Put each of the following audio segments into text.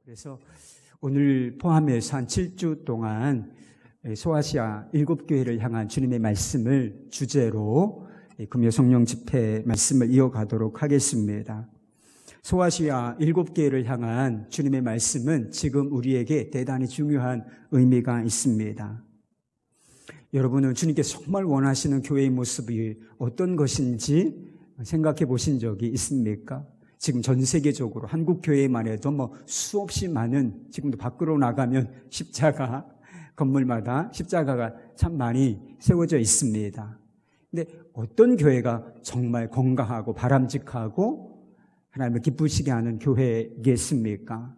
그래서 오늘 포함해서 한 7주 동안 소아시아 7교회를 향한 주님의 말씀을 주제로 금요 성령 집회 말씀을 이어가도록 하겠습니다. 소아시아 7교회를 향한 주님의 말씀은 지금 우리에게 대단히 중요한 의미가 있습니다. 여러분은 주님께서 정말 원하시는 교회의 모습이 어떤 것인지 생각해 보신 적이 있습니까? 지금 전 세계적으로 한국 교회만 해도 수없이 많은, 지금도 밖으로 나가면 십자가, 건물마다 십자가가 참 많이 세워져 있습니다. 근데 어떤 교회가 정말 건강하고 바람직하고 하나님을 기쁘시게 하는 교회겠습니까?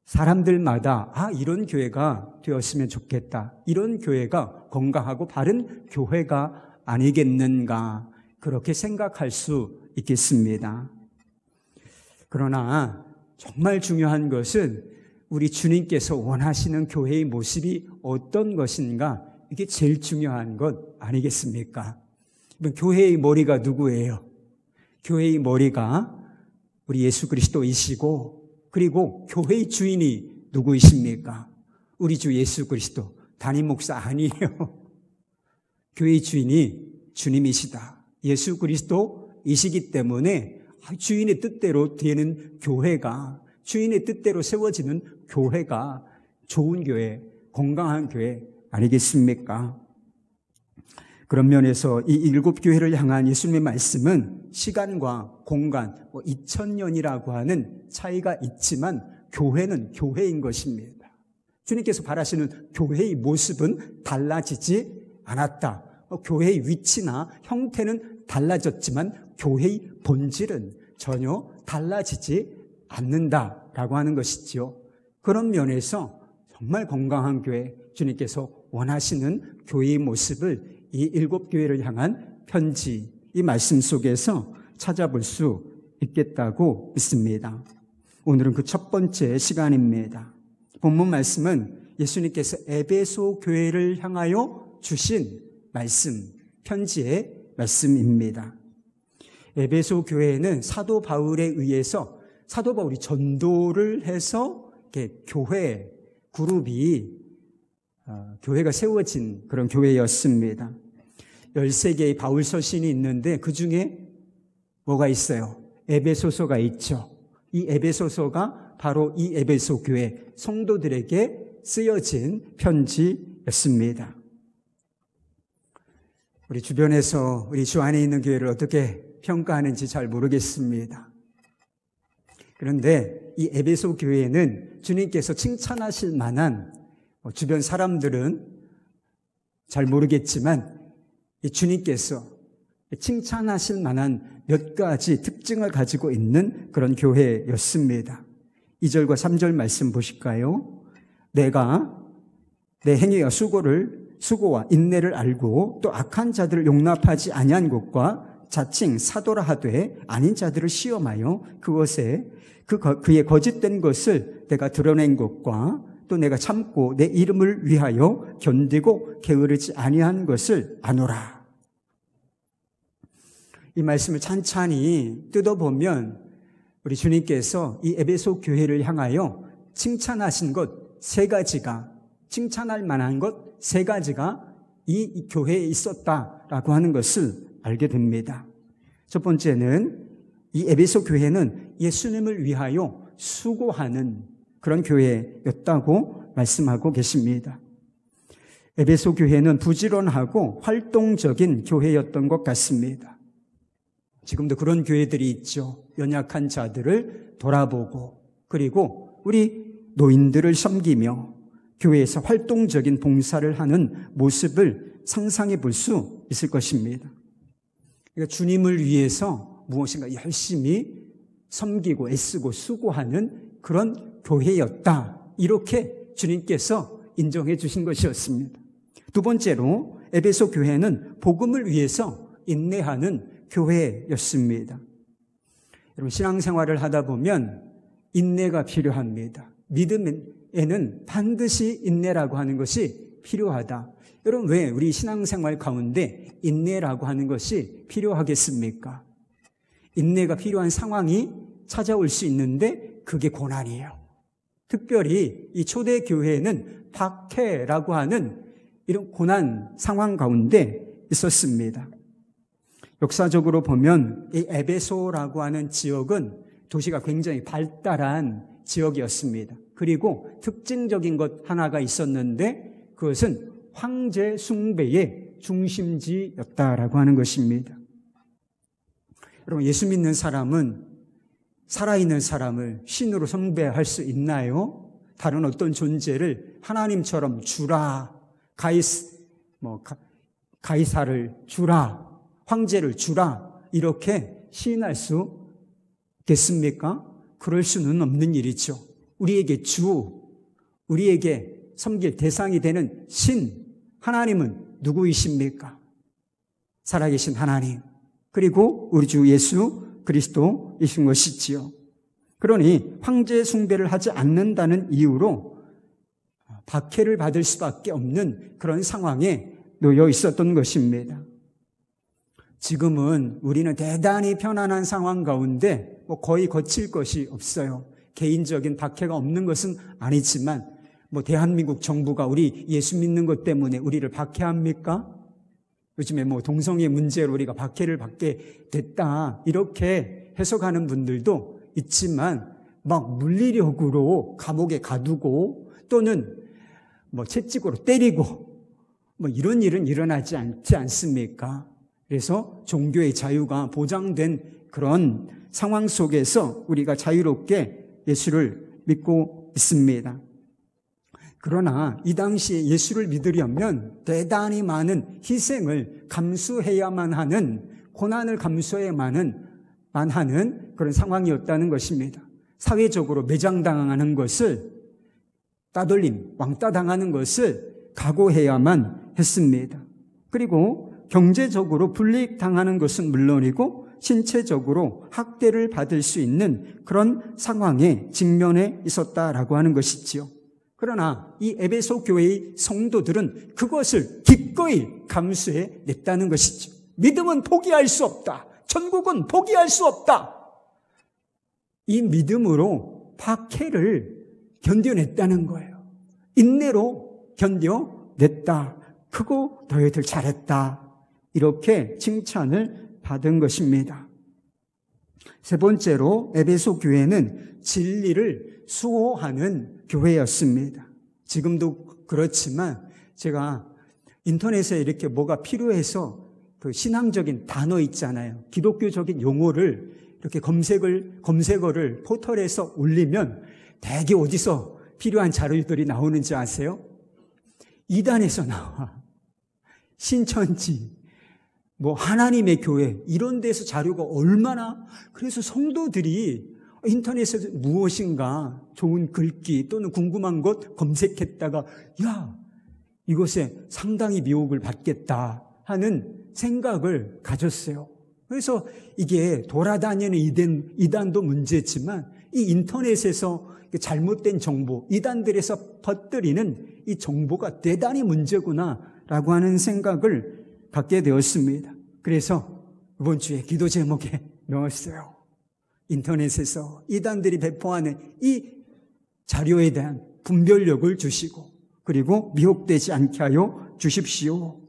사람들마다 이런 교회가 되었으면 좋겠다, 이런 교회가 건강하고 바른 교회가 아니겠는가, 그렇게 생각할 수 있겠습니다. 그러나 정말 중요한 것은 우리 주님께서 원하시는 교회의 모습이 어떤 것인가, 이게 제일 중요한 것 아니겠습니까? 교회의 머리가 누구예요? 교회의 머리가 우리 예수 그리스도이시고, 그리고 교회의 주인이 누구이십니까? 우리 주 예수 그리스도, 담임 목사 아니에요. 교회의 주인이 주님이시다, 예수 그리스도이시기 때문에 주인의 뜻대로 되는 교회가, 주인의 뜻대로 세워지는 교회가 좋은 교회, 건강한 교회 아니겠습니까? 그런 면에서 이 7교회를 향한 예수님의 말씀은 시간과 공간, 2000년이라고 하는 차이가 있지만 교회는 교회인 것입니다. 주님께서 바라시는 교회의 모습은 달라지지 않았다. 교회의 위치나 형태는 달라졌지만 교회의 본질은 전혀 달라지지 않는다라고 하는 것이지요. 그런 면에서 정말 건강한 교회, 주님께서 원하시는 교회의 모습을 이 7교회를 향한 편지, 이 말씀 속에서 찾아볼 수 있겠다고 믿습니다. 오늘은 그 첫 번째 시간입니다. 본문 말씀은 예수님께서 에베소 교회를 향하여 주신 말씀, 편지의 말씀입니다. 에베소 교회는 사도 바울에 의해서, 사도 바울이 전도를 해서 교회 그룹이, 교회가 세워진 그런 교회였습니다. 13개의 바울 서신이 있는데 그 중에 뭐가 있어요? 에베소서가 있죠. 이 에베소서가 바로 이 에베소 교회 성도들에게 쓰여진 편지였습니다. 우리 주변에서 우리 주 안에 있는 교회를 어떻게 평가하는지 잘 모르겠습니다. 그런데 이 에베소 교회는 주님께서 칭찬하실 만한, 주변 사람들은 잘 모르겠지만 이 주님께서 칭찬하실 만한 몇 가지 특징을 가지고 있는 그런 교회였습니다. 2절과 3절 말씀 보실까요? 내가 내 행위와 수고와 인내를 알고 또 악한 자들을 용납하지 아니한 것과 자칭 사도라 하되 아닌 자들을 시험하여 그것에 그의 거짓된 것을 내가 드러낸 것과 또 내가 참고 내 이름을 위하여 견디고 게으르지 아니한 것을 아노라. 이 말씀을 찬찬히 뜯어보면 우리 주님께서 이 에베소 교회를 향하여 칭찬하신 것 3가지가, 칭찬할 만한 것 3가지가 이 교회에 있었다라고 하는 것을 알게 됩니다. 첫 번째는 이 에베소 교회는 예수님을 위하여 수고하는 그런 교회였다고 말씀하고 계십니다. 에베소 교회는 부지런하고 활동적인 교회였던 것 같습니다. 지금도 그런 교회들이 있죠. 연약한 자들을 돌아보고, 그리고 우리 노인들을 섬기며 교회에서 활동적인 봉사를 하는 모습을 상상해 볼 수 있을 것입니다. 그러니까 주님을 위해서 무엇인가 열심히 섬기고 애쓰고 수고하는 그런 교회였다, 이렇게 주님께서 인정해 주신 것이었습니다. 두 번째로 에베소 교회는 복음을 위해서 인내하는 교회였습니다. 여러분, 신앙생활을 하다 보면 인내가 필요합니다. 믿음에는 반드시 인내라고 하는 것이 필요하다. 여러분, 왜 우리 신앙생활 가운데 인내라고 하는 것이 필요하겠습니까? 인내가 필요한 상황이 찾아올 수 있는데 그게 고난이에요. 특별히 이 초대교회는 박해라고 하는 이런 고난 상황 가운데 있었습니다. 역사적으로 보면 이 에베소라고 하는 지역은 도시가 굉장히 발달한 지역이었습니다. 그리고 특징적인 것 하나가 있었는데 그것은 황제 숭배의 중심지였다라고 하는 것입니다. 여러분, 예수 믿는 사람은 살아있는 사람을 신으로 숭배할 수 있나요? 다른 어떤 존재를 하나님처럼 주라, 가이사를 주라, 황제를 주라 이렇게 시인할 수 있겠습니까? 그럴 수는 없는 일이죠. 우리에게 우리에게 섬길 대상이 되는 신, 하나님은 누구이십니까? 살아계신 하나님, 그리고 우리 주 예수 그리스도이신 것이지요. 그러니 황제 숭배를 하지 않는다는 이유로 박해를 받을 수밖에 없는 그런 상황에 놓여 있었던 것입니다. 지금은 우리는 대단히 편안한 상황 가운데 거의 거칠 것이 없어요. 개인적인 박해가 없는 것은 아니지만 대한민국 정부가 우리 예수 믿는 것 때문에 우리를 박해합니까? 요즘에 동성애 문제로 우리가 박해를 받게 됐다 이렇게 해석하는 분들도 있지만 막 물리력으로 감옥에 가두고 또는 채찍으로 때리고 이런 일은 일어나지 않지 않습니까? 그래서 종교의 자유가 보장된 그런 상황 속에서 우리가 자유롭게 예수를 믿고 있습니다. 그러나 이 당시에 예수를 믿으려면 대단히 많은 희생을 감수해야만 하는, 고난을 감수해야만 하는 그런 상황이었다는 것입니다. 사회적으로 매장당하는 것을, 따돌림, 왕따당하는 것을 각오해야만 했습니다. 그리고 경제적으로 불이익당하는 것은 물론이고 신체적으로 학대를 받을 수 있는 그런 상황에 직면해 있었다라고 하는 것이지요. 그러나 이 에베소 교회의 성도들은 그것을 기꺼이 감수해 냈다는 것이죠. 믿음은 포기할 수 없다. 천국은 포기할 수 없다. 이 믿음으로 박해를 견뎌냈다는 거예요. 인내로 견뎌냈다. 크고 너희들 잘했다. 이렇게 칭찬을 받은 것입니다. 세 번째로 에베소 교회는 진리를 수호하는 교회였습니다. 지금도 그렇지만 제가 인터넷에 이렇게 뭐가 필요해서 그 신앙적인 단어 있잖아요. 기독교적인 용어를 이렇게 검색어를 포털에서 올리면 대개 어디서 필요한 자료들이 나오는지 아세요? 이단에서 나와. 신천지, 하나님의 교회, 이런 데서 자료가 얼마나, 그래서 성도들이 인터넷에서 무엇인가 좋은 글귀 또는 궁금한 것 검색했다가 이것에 상당히 미혹을 받겠다 하는 생각을 가졌어요. 그래서 이게 돌아다니는 이단도 문제지만 이 인터넷에서 잘못된 정보, 이단들에서 퍼뜨리는 이 정보가 대단히 문제구나라고 하는 생각을 갖게 되었습니다. 그래서 이번 주에 기도 제목에 넣었어요. 인터넷에서 이단들이 배포하는 이 자료에 대한 분별력을 주시고 그리고 미혹되지 않게 하여 주십시오.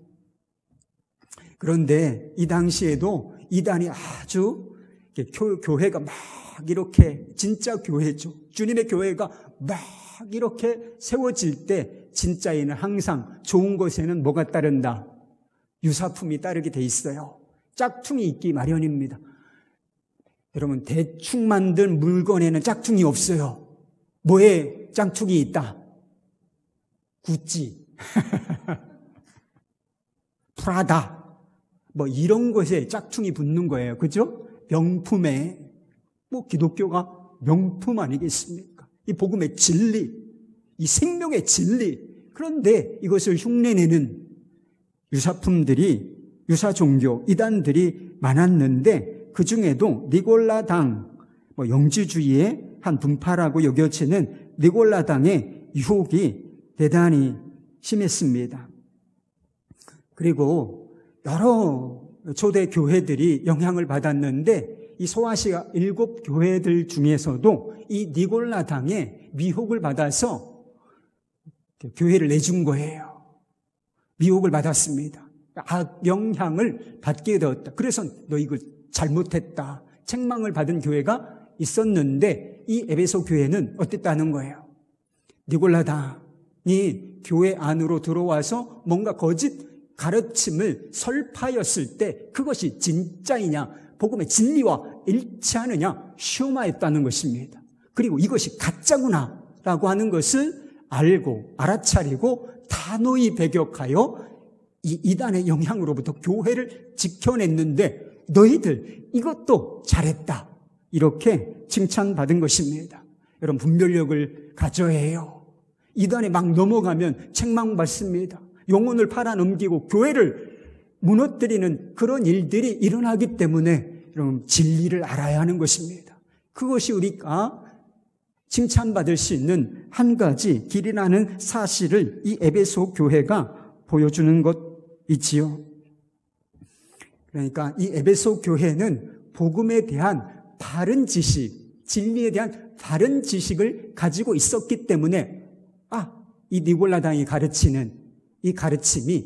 그런데 이 당시에도 이단이 아주 교회가 막 이렇게 진짜 교회죠. 주님의 교회가 막 이렇게 세워질 때 진짜에는 항상 좋은 것에는 뭐가 따른다? 유사품이 따르게 돼 있어요. 짝퉁이 있기 마련입니다. 여러분, 대충 만든 물건에는 짝퉁이 없어요. 뭐에 짝퉁이 있다? 구찌, 프라다, 이런 것에 짝퉁이 붙는 거예요. 그죠? 명품에. 기독교가 명품 아니겠습니까? 이 복음의 진리, 이 생명의 진리. 그런데 이것을 흉내내는 유사품들이, 유사종교, 이단들이 많았는데 그 중에도 니골라당, 영지주의의 한 분파라고 여겨지는 니골라당의 유혹이 대단히 심했습니다. 그리고 여러 초대 교회들이 영향을 받았는데 이 소아시아 7교회들 중에서도 이 니골라당의 미혹을 받아서 교회를 내준 거예요. 미혹을 받았습니다. 악영향을 받게 되었다. 그래서 너 이거 잘못했다. 책망을 받은 교회가 있었는데 이 에베소 교회는 어땠다는 거예요? 니골라당이 교회 안으로 들어와서 뭔가 거짓 가르침을 설파였을 때 그것이 진짜이냐, 복음의 진리와 일치하느냐 시험하였다는 것입니다. 그리고 이것이 가짜구나 라고 하는 것을 알고 알아차리고 단호히 배격하여 이 이단의 영향으로부터 교회를 지켜냈는데 너희들 이것도 잘했다. 이렇게 칭찬받은 것입니다. 여러분, 분별력을 가져야 해요. 이단에 막 넘어가면 책망받습니다. 영혼을 팔아넘기고 교회를 무너뜨리는 그런 일들이 일어나기 때문에 여러분, 진리를 알아야 하는 것입니다. 그것이 우리가 칭찬받을 수 있는 한 가지 길이라는 사실을 이 에베소 교회가 보여주는 것이지요. 그러니까 이 에베소 교회는 복음에 대한 바른 지식, 진리에 대한 바른 지식을 가지고 있었기 때문에 이 니골라당이 가르치는 이 가르침이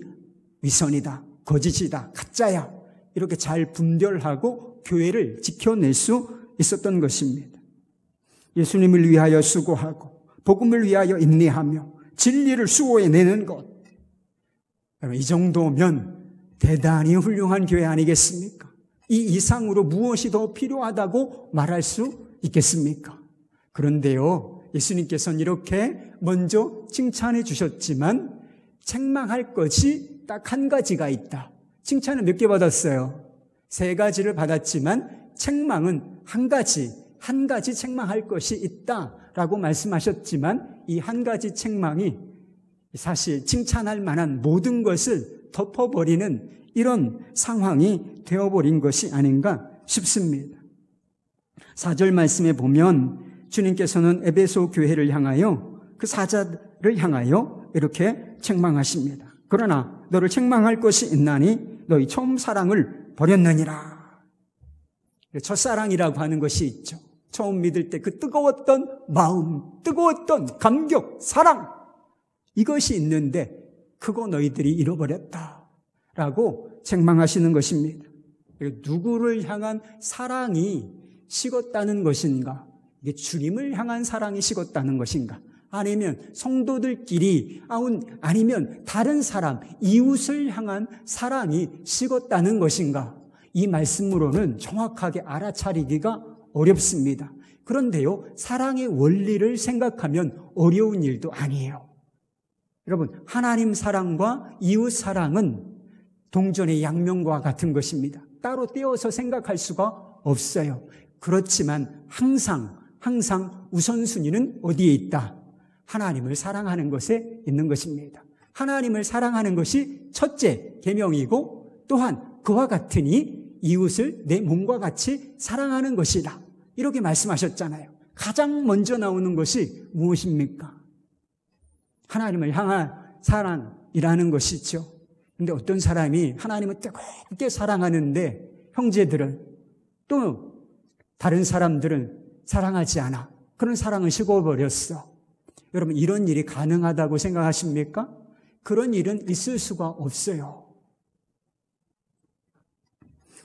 위선이다, 거짓이다, 가짜야 이렇게 잘 분별하고 교회를 지켜낼 수 있었던 것입니다. 예수님을 위하여 수고하고 복음을 위하여 인내하며 진리를 수호해내는 것, 이 정도면 대단히 훌륭한 교회 아니겠습니까? 이 이상으로 무엇이 더 필요하다고 말할 수 있겠습니까? 그런데요, 예수님께서는 이렇게 먼저 칭찬해 주셨지만 책망할 것이 딱 한 가지가 있다. 칭찬은 몇 개 받았어요? 3가지를 받았지만 책망은 한 가지 책망할 것이 있다라고 말씀하셨지만 이 한 가지 책망이 사실 칭찬할 만한 모든 것을 덮어버리는 이런 상황이 되어버린 것이 아닌가 싶습니다. 4절 말씀에 보면 주님께서는 에베소 교회를 향하여 그 사자를 향하여 이렇게 책망하십니다. 그러나 너를 책망할 것이 있나니 너희 처음 사랑을 버렸느니라. 첫사랑이라고 하는 것이 있죠. 처음 믿을 때 그 뜨거웠던 마음, 뜨거웠던 감격, 사랑, 이것이 있는데 그거 너희들이 잃어버렸다라고 책망하시는 것입니다. 누구를 향한 사랑이 식었다는 것인가? 이게 주님을 향한 사랑이 식었다는 것인가? 아니면 성도들끼리, 아니면 다른 사람, 이웃을 향한 사랑이 식었다는 것인가? 이 말씀으로는 정확하게 알아차리기가 어렵습니다. 그런데요, 사랑의 원리를 생각하면 어려운 일도 아니에요. 여러분, 하나님 사랑과 이웃 사랑은 동전의 양면과 같은 것입니다. 따로 떼어서 생각할 수가 없어요. 그렇지만 항상 우선순위는 어디에 있다? 하나님을 사랑하는 것에 있는 것입니다. 하나님을 사랑하는 것이 첫째 계명이고 또한 그와 같으니 이웃을 내 몸과 같이 사랑하는 것이다. 이렇게 말씀하셨잖아요. 가장 먼저 나오는 것이 무엇입니까? 하나님을 향한 사랑이라는 것이죠. 근데 어떤 사람이 하나님을 뜨겁게 사랑하는데 형제들은 또 다른 사람들은 사랑하지 않아. 그런 사랑은 식어버렸어. 여러분, 이런 일이 가능하다고 생각하십니까? 그런 일은 있을 수가 없어요.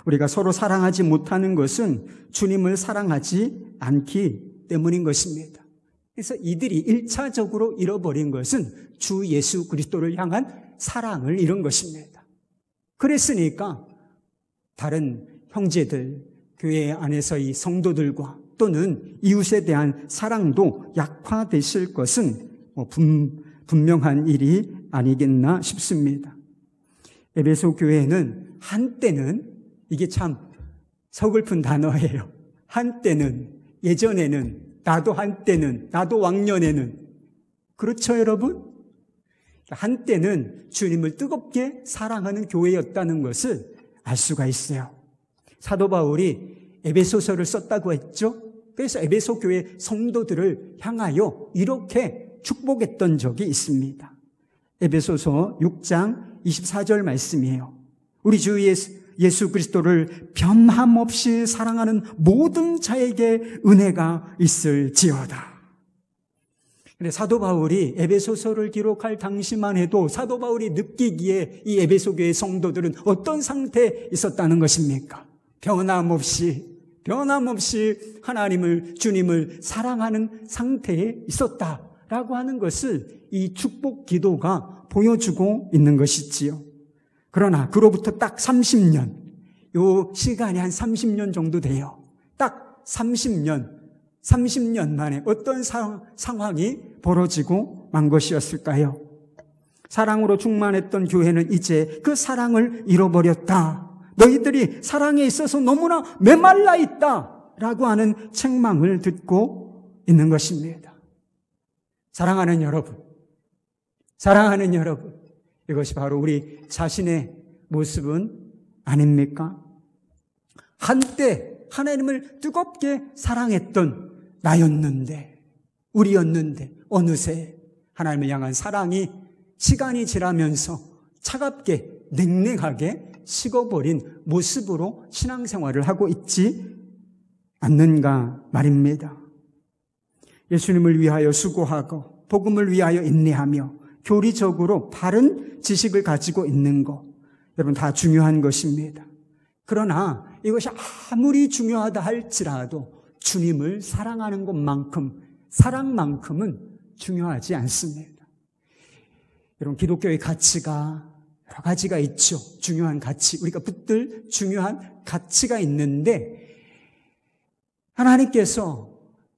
우리가 서로 사랑하지 못하는 것은 주님을 사랑하지 않기 때문인 것입니다. 그래서 이들이 1차적으로 잃어버린 것은 주 예수 그리스도를 향한 사랑을 잃은 것입니다. 그랬으니까 다른 형제들, 교회 안에서의 성도들과 또는 이웃에 대한 사랑도 약화되실 것은 분명한 일이 아니겠나 싶습니다. 에베소 교회는 한때는, 이게 참 서글픈 단어예요. 한때는, 예전에는, 나도 한때는, 나도 왕년에는, 그렇죠 여러분? 한때는 주님을 뜨겁게 사랑하는 교회였다는 것을 알 수가 있어요. 사도 바울이 에베소서를 썼다고 했죠. 그래서 에베소 교회 성도들을 향하여 이렇게 축복했던 적이 있습니다. 에베소서 6장 24절 말씀이에요. 우리 주 예수 예수 그리스도를 변함없이 사랑하는 모든 자에게 은혜가 있을지어다. 근데 사도 바울이 에베소서를 기록할 당시만 해도 사도 바울이 느끼기에 이 에베소 교회 성도들은 어떤 상태에 있었다는 것입니까? 변함없이 하나님을, 주님을 사랑하는 상태에 있었다라고 하는 것을 이 축복 기도가 보여주고 있는 것이지요. 그러나 그로부터 딱 30년, 요 시간이 한 30년 정도 돼요. 딱 30년 만에 어떤 상황이 벌어지고 만 것이었을까요? 사랑으로 충만했던 교회는 이제 그 사랑을 잃어버렸다. 너희들이 사랑에 있어서 너무나 메말라 있다 라고 하는 책망을 듣고 있는 것입니다. 사랑하는 여러분, 이것이 바로 우리 자신의 모습은 아닙니까? 한때 하나님을 뜨겁게 사랑했던 나였는데, 우리였는데 어느새 하나님을 향한 사랑이 시간이 지나면서 차갑게 냉랭하게 식어버린 모습으로 신앙생활을 하고 있지 않는가 말입니다. 예수님을 위하여 수고하고 복음을 위하여 인내하며 교리적으로 바른 지식을 가지고 있는 것, 여러분 다 중요한 것입니다. 그러나 이것이 아무리 중요하다 할지라도 주님을 사랑하는 것만큼, 사랑만큼은 중요하지 않습니다. 여러분 기독교의 가치가 여러 가지가 있죠. 중요한 가치, 우리가 붙들 중요한 가치가 있는데 하나님께서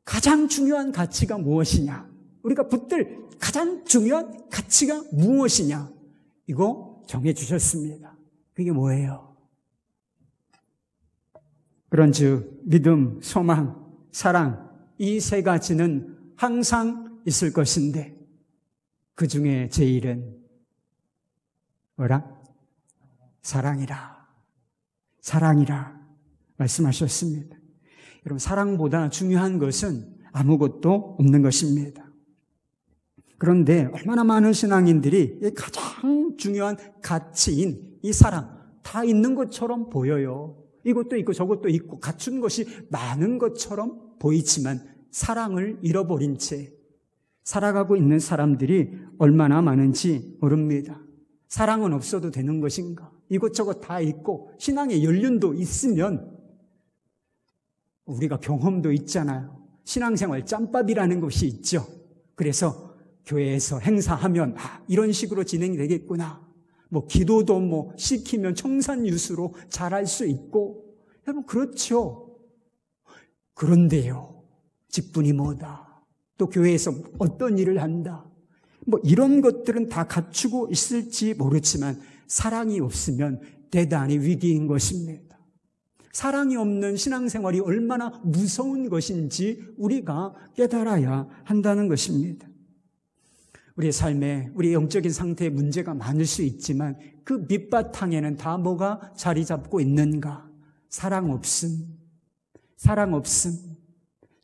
가장 중요한 가치가 무엇이냐, 우리가 붙들 가장 중요한 가치가 무엇이냐, 이거 정해주셨습니다. 그게 뭐예요? 그런즉 믿음, 소망, 사랑, 이 세 가지는 항상 있을 것인데 그 중에 제일은 뭐라? 사랑이라 말씀하셨습니다. 여러분 사랑보다 중요한 것은 아무것도 없는 것입니다. 그런데 얼마나 많은 신앙인들이 가장 중요한 가치인 이 사랑 다 있는 것처럼 보여요. 이것도 있고 저것도 있고 갖춘 것이 많은 것처럼 보이지만 사랑을 잃어버린 채 살아가고 있는 사람들이 얼마나 많은지 모릅니다. 사랑은 없어도 되는 것인가? 이것저것 다 있고 신앙의 연륜도 있으면 우리가 경험도 있잖아요. 신앙생활 짬밥이라는 것이 있죠. 그래서 교회에서 행사하면 이런 식으로 진행이 되겠구나. 기도도 시키면 청산유수로 잘할 수 있고, 여러분 그렇죠. 그런데요, 직분이 뭐다, 또 교회에서 어떤 일을 한다, 이런 것들은 다 갖추고 있을지 모르지만 사랑이 없으면 대단히 위기인 것입니다. 사랑이 없는 신앙생활이 얼마나 무서운 것인지 우리가 깨달아야 한다는 것입니다. 우리의 삶에 우리의 영적인 상태에 문제가 많을 수 있지만 그 밑바탕에는 다 뭐가 자리 잡고 있는가? 사랑 없음,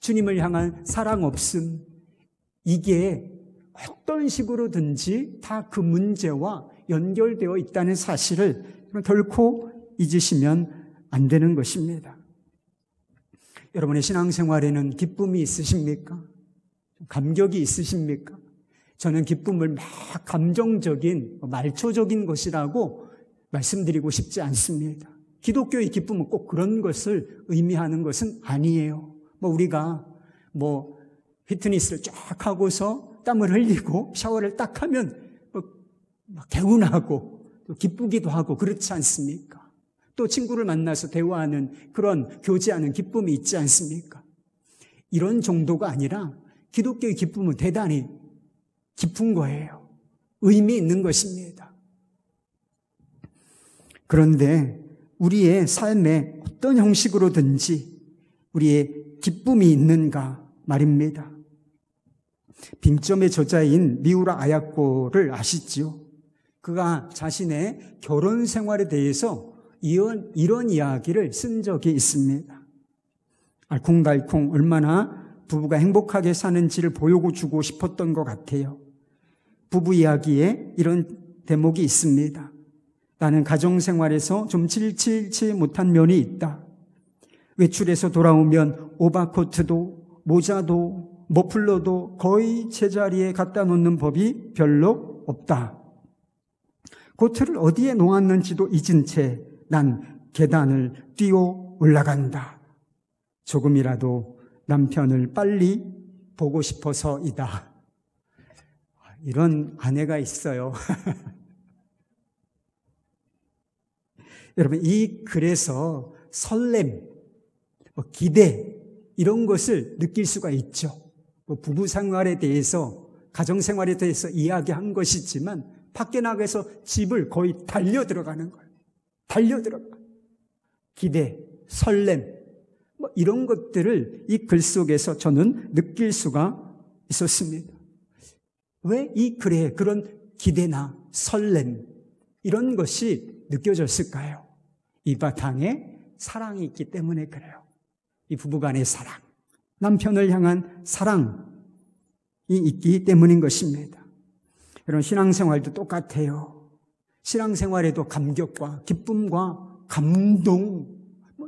주님을 향한 사랑 없음, 이게 어떤 식으로든지 다 그 문제와 연결되어 있다는 사실을 결코 잊으시면 안 되는 것입니다. 여러분의 신앙생활에는 기쁨이 있으십니까? 감격이 있으십니까? 저는 기쁨을 막 감정적인, 말초적인 것이라고 말씀드리고 싶지 않습니다. 기독교의 기쁨은 꼭 그런 것을 의미하는 것은 아니에요. 우리가 피트니스를 쫙 하고서 땀을 흘리고 샤워를 딱 하면 개운하고 또 기쁘기도 하고 그렇지 않습니까? 또 친구를 만나서 대화하는 그런 교제하는 기쁨이 있지 않습니까? 이런 정도가 아니라 기독교의 기쁨은 대단히 깊은 거예요. 의미 있는 것입니다. 그런데 우리의 삶에 어떤 형식으로든지 우리의 기쁨이 있는가 말입니다. 빙점의 저자인 미우라 아야코를 아시지요? 그가 자신의 결혼 생활에 대해서 이런 이야기를 쓴 적이 있습니다. 알콩달콩 얼마나 부부가 행복하게 사는지를 보여주고 싶었던 것 같아요. 부부 이야기에 이런 대목이 있습니다. 나는 가정생활에서 좀 칠칠치 못한 면이 있다. 외출해서 돌아오면 오버코트도 모자도 머플러도 거의 제자리에 갖다 놓는 법이 별로 없다. 코트를 어디에 놓았는지도 잊은 채 난 계단을 뛰어 올라간다. 조금이라도 남편을 빨리 보고 싶어서이다. 이런 아내가 있어요. 여러분, 이 글에서 설렘, 기대 이런 것을 느낄 수가 있죠. 부부 생활에 대해서, 가정 생활에 대해서 이야기한 것이지만 밖에 나가서 집을 거의 달려 들어가는 거예요. 달려 들어가. 기대, 설렘 이런 것들을 이 글 속에서 저는 느낄 수가 있었습니다. 왜 이 글에 그런 기대나 설렘 이런 것이 느껴졌을까요? 이 바탕에 사랑이 있기 때문에 그래요. 이 부부간의 사랑, 남편을 향한 사랑이 있기 때문인 것입니다. 여러분, 신앙생활도 똑같아요. 신앙생활에도 감격과 기쁨과 감동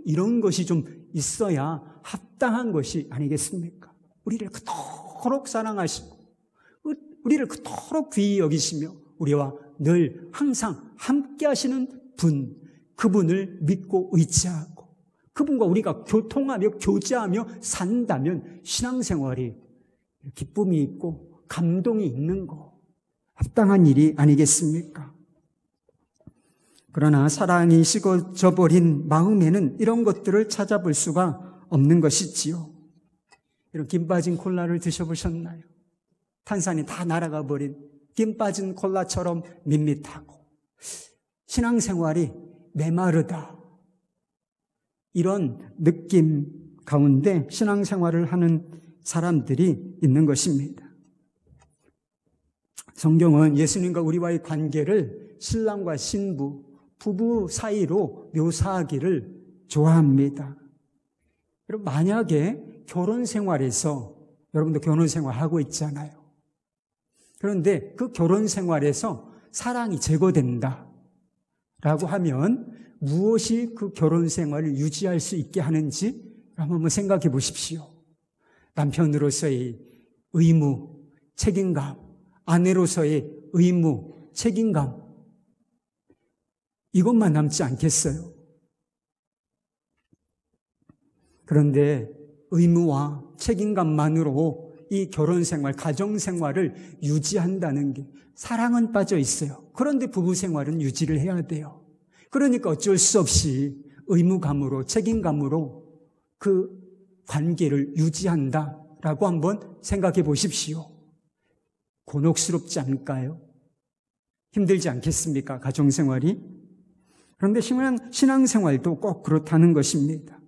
이런 것이 좀 있어야 합당한 것이 아니겠습니까? 우리를 그토록 사랑하시고 우리를 그토록 귀히 여기시며 우리와 늘 항상 함께 하시는 분, 그분을 믿고 의지하고 그분과 우리가 교통하며 교제하며 산다면 신앙생활이 기쁨이 있고 감동이 있는 거 합당한 일이 아니겠습니까? 그러나 사랑이 식어져 버린 마음에는 이런 것들을 찾아볼 수가 없는 것이지요. 이런 김 빠진 콜라를 드셔보셨나요? 탄산이 다 날아가 버린 김 빠진 콜라처럼 밋밋하고 신앙생활이 메마르다. 이런 느낌 가운데 신앙생활을 하는 사람들이 있는 것입니다. 성경은 예수님과 우리와의 관계를 신랑과 신부, 부부 사이로 묘사하기를 좋아합니다. 여러분, 만약에 결혼 생활에서, 여러분도 결혼 생활 하고 있잖아요. 그런데 그 결혼 생활에서 사랑이 제거된다 라고 하면 무엇이 그 결혼 생활을 유지할 수 있게 하는지 한번 생각해 보십시오. 남편으로서의 의무, 책임감, 아내로서의 의무, 책임감, 이것만 남지 않겠어요? 그런데 의무와 책임감만으로 이 결혼생활, 가정생활을 유지한다는 게 사랑은 빠져 있어요. 그런데 부부생활은 유지를 해야 돼요. 그러니까 어쩔 수 없이 의무감으로, 책임감으로 그 관계를 유지한다라고 한번 생각해 보십시오. 곤혹스럽지 않을까요? 힘들지 않겠습니까? 가정생활이? 그런데 신앙생활도 꼭 그렇다는 것입니다.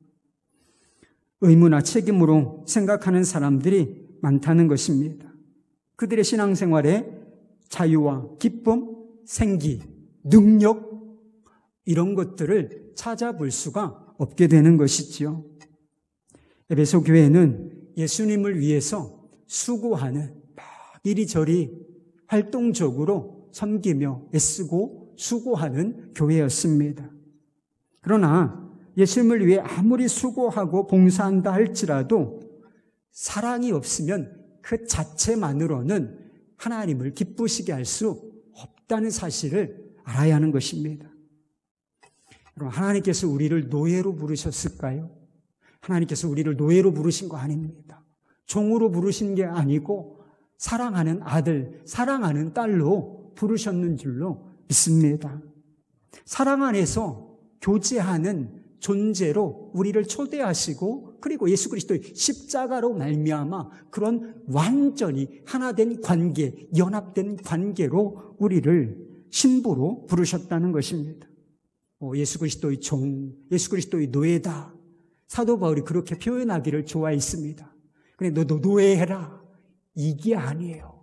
의무나 책임으로 생각하는 사람들이 많다는 것입니다. 그들의 신앙생활에 자유와 기쁨, 생기, 능력 이런 것들을 찾아볼 수가 없게 되는 것이지요. 에베소 교회는 예수님을 위해서 수고하는 이리저리 활동적으로 섬기며 애쓰고 수고하는 교회였습니다. 그러나 예수님을 위해 아무리 수고하고 봉사한다 할지라도 사랑이 없으면 그 자체만으로는 하나님을 기쁘시게 할 수 없다는 사실을 알아야 하는 것입니다. 여러분, 하나님께서 우리를 노예로 부르셨을까요? 하나님께서 우리를 노예로 부르신 거 아닙니다. 종으로 부르신 게 아니고 사랑하는 아들, 사랑하는 딸로 부르셨는 줄로 믿습니다. 사랑 안에서 교제하는 존재로 우리를 초대하시고 그리고 예수 그리스도의 십자가로 말미암아 그런 완전히 하나된 관계, 연합된 관계로 우리를 신부로 부르셨다는 것입니다. 예수 그리스도의 종, 예수 그리스도의 노예다. 사도 바울이 그렇게 표현하기를 좋아했습니다. 근데 너도 노예해라. 이게 아니에요.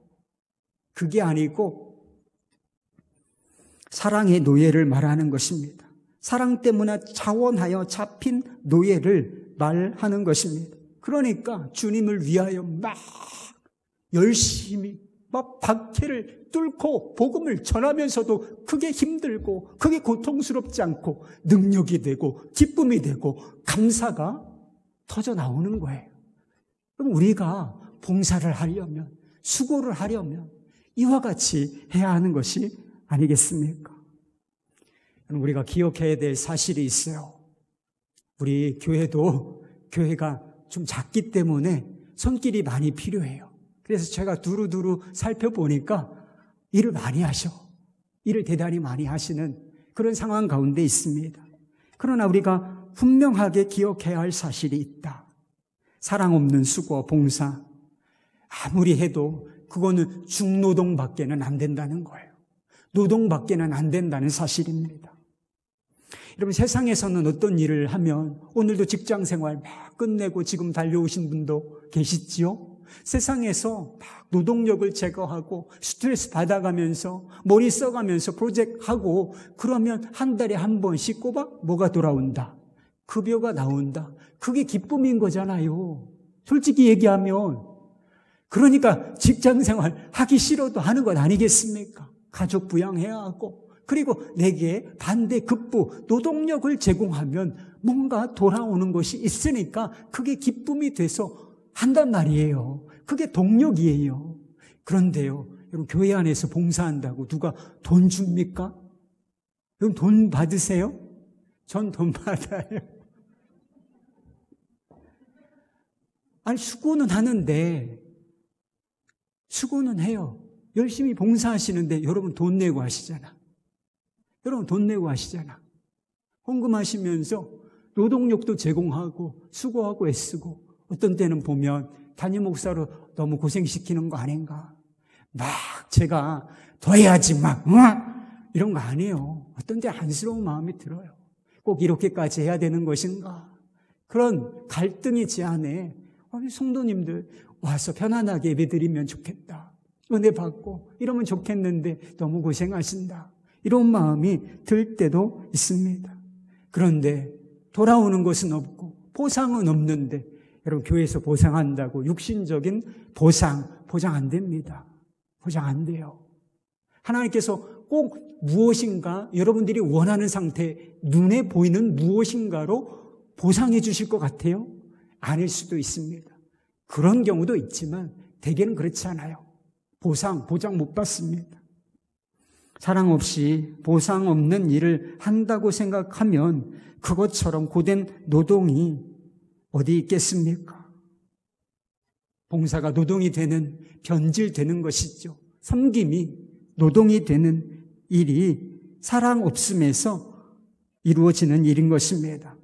그게 아니고 사랑의 노예를 말하는 것입니다. 사랑 때문에 자원하여 잡힌 노예를 말하는 것입니다. 그러니까 주님을 위하여 막 열심히 막 박해를 뚫고 복음을 전하면서도 그게 힘들고 그게 고통스럽지 않고 능력이 되고 기쁨이 되고 감사가 터져 나오는 거예요. 그럼 우리가 봉사를 하려면, 수고를 하려면 이와 같이 해야 하는 것이 아니겠습니까? 우리가 기억해야 될 사실이 있어요. 우리 교회가 좀 작기 때문에 손길이 많이 필요해요. 그래서 제가 두루두루 살펴보니까 일을 많이 하셔. 일을 대단히 많이 하시는 그런 상황 가운데 있습니다. 그러나 우리가 분명하게 기억해야 할 사실이 있다. 사랑 없는 수고, 봉사. 아무리 해도 그거는 중노동밖에는 안 된다는 거예요. 노동밖에는 안 된다는 사실입니다. 여러분, 세상에서는 어떤 일을 하면 오늘도 직장 생활 막 끝내고 지금 달려오신 분도 계시지요? 세상에서 막 노동력을 제거하고 스트레스 받아가면서 머리 써가면서 프로젝트 하고 그러면 한 달에 한 번씩 꼬박 뭐가 돌아온다? 급여가 나온다. 그게 기쁨인 거잖아요. 솔직히 얘기하면. 그러니까 직장 생활 하기 싫어도 하는 것 아니겠습니까? 가족 부양해야 하고 그리고 내게 반대 급부 노동력을 제공하면 뭔가 돌아오는 것이 있으니까 그게 기쁨이 돼서 한단 말이에요. 그게 동력이에요. 그런데요, 여러분 교회 안에서 봉사한다고 누가 돈 줍니까? 여러분 돈 받으세요? 전 돈 받아요. 아니 수고는 하는데 수고는 해요. 열심히 봉사하시는데 여러분 돈 내고 하시잖아. 여러분 돈 내고 하시잖아. 헌금하시면서 노동력도 제공하고 수고하고 애쓰고 어떤 때는 보면 담임 목사로 너무 고생시키는 거 아닌가. 막 제가 더 해야지 막 이런 거 아니에요. 어떤 때 안쓰러운 마음이 들어요. 꼭 이렇게까지 해야 되는 것인가. 그런 갈등이 제 안에 성도님들 와서 편안하게 예배드리면 좋겠다. 은혜 받고 이러면 좋겠는데 너무 고생하신다. 이런 마음이 들 때도 있습니다. 그런데 돌아오는 것은 없고 보상은 없는데 여러분 교회에서 보상한다고 육신적인 보상 안 됩니다. 보장 안 돼요. 하나님께서 꼭 무엇인가 여러분들이 원하는 상태 눈에 보이는 무엇인가로 보상해 주실 것 같아요? 아닐 수도 있습니다. 그런 경우도 있지만 대개는 그렇지 않아요. 보장 못 받습니다. 사랑 없이 보상 없는 일을 한다고 생각하면 그것처럼 고된 노동이 어디 있겠습니까? 봉사가 노동이 되는, 변질되는 것이죠. 섬김이 노동이 되는 일이 사랑 없음에서 이루어지는 일인 것입니다.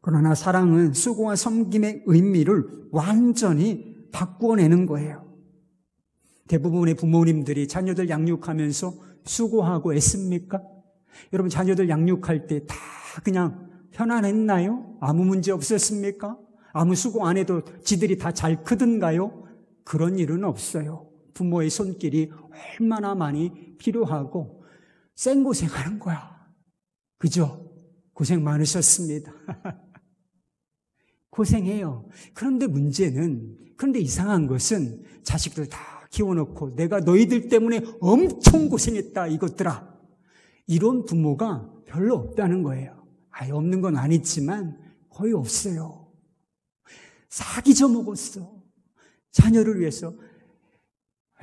그러나 사랑은 수고와 섬김의 의미를 완전히 바꾸어내는 거예요. 대부분의 부모님들이 자녀들 양육하면서 수고하고 애씁니까? 여러분 자녀들 양육할 때 다 그냥 편안했나요? 아무 문제 없었습니까? 아무 수고 안 해도 지들이 다 잘 크던가요? 그런 일은 없어요. 부모의 손길이 얼마나 많이 필요하고 생고생하는 거야. 그죠? 고생 많으셨습니다. 고생해요. 그런데 그런데 이상한 것은 자식들 다 키워놓고 내가 너희들 때문에 엄청 고생했다 이것들아. 이런 부모가 별로 없다는 거예요. 아예 없는 건 아니지만 거의 없어요. 사기 져먹었어. 자녀를 위해서.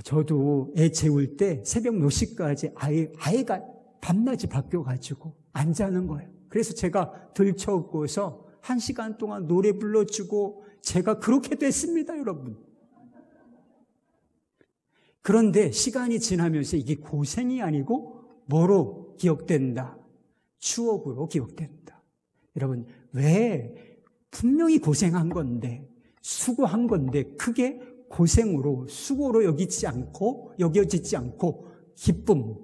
저도 애 재울 때 새벽 몇 시까지 아이가 밤낮이 바뀌어가지고 안 자는 거예요. 그래서 제가 들쳐업고서 1시간 동안 노래 불러주고 제가 그렇게 됐습니다, 여러분. 그런데 시간이 지나면서 이게 고생이 아니고 뭐로 기억된다? 추억으로 기억된다. 여러분, 왜 분명히 고생한 건데, 수고한 건데 그게 고생으로, 수고로 여겨지지 않고 기쁨,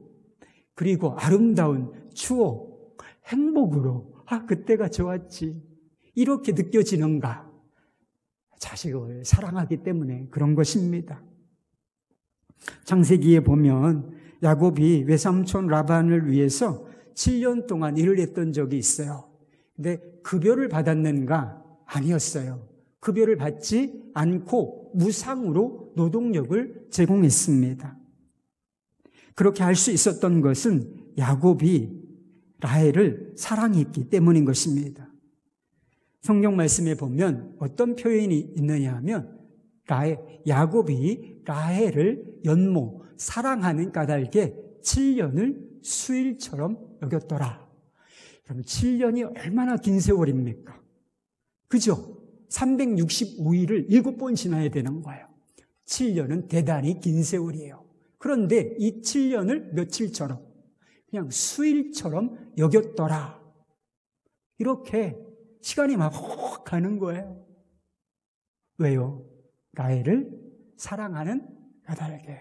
그리고 아름다운 추억, 행복으로 그때가 좋았지. 이렇게 느껴지는가? 자식을 사랑하기 때문에 그런 것입니다. 창세기에 보면 야곱이 외삼촌 라반을 위해서 7년 동안 일을 했던 적이 있어요. 근데 급여를 받았는가? 아니었어요. 급여를 받지 않고 무상으로 노동력을 제공했습니다. 그렇게 할 수 있었던 것은 야곱이 라헬을 사랑했기 때문인 것입니다. 성경 말씀에 보면 어떤 표현이 있느냐 하면 야곱이 라헬을 연모, 사랑하는 까닭에 7년을 수일처럼 여겼더라. 그럼 7년이 얼마나 긴 세월입니까? 그죠? 365일을 7번 지나야 되는 거예요. 7년은 대단히 긴 세월이에요. 그런데 이 7년을 며칠처럼 그냥 수일처럼 여겼더라. 이렇게 시간이 막 훅 가는 거예요. 왜요? 라헬을 사랑하는 까닭에,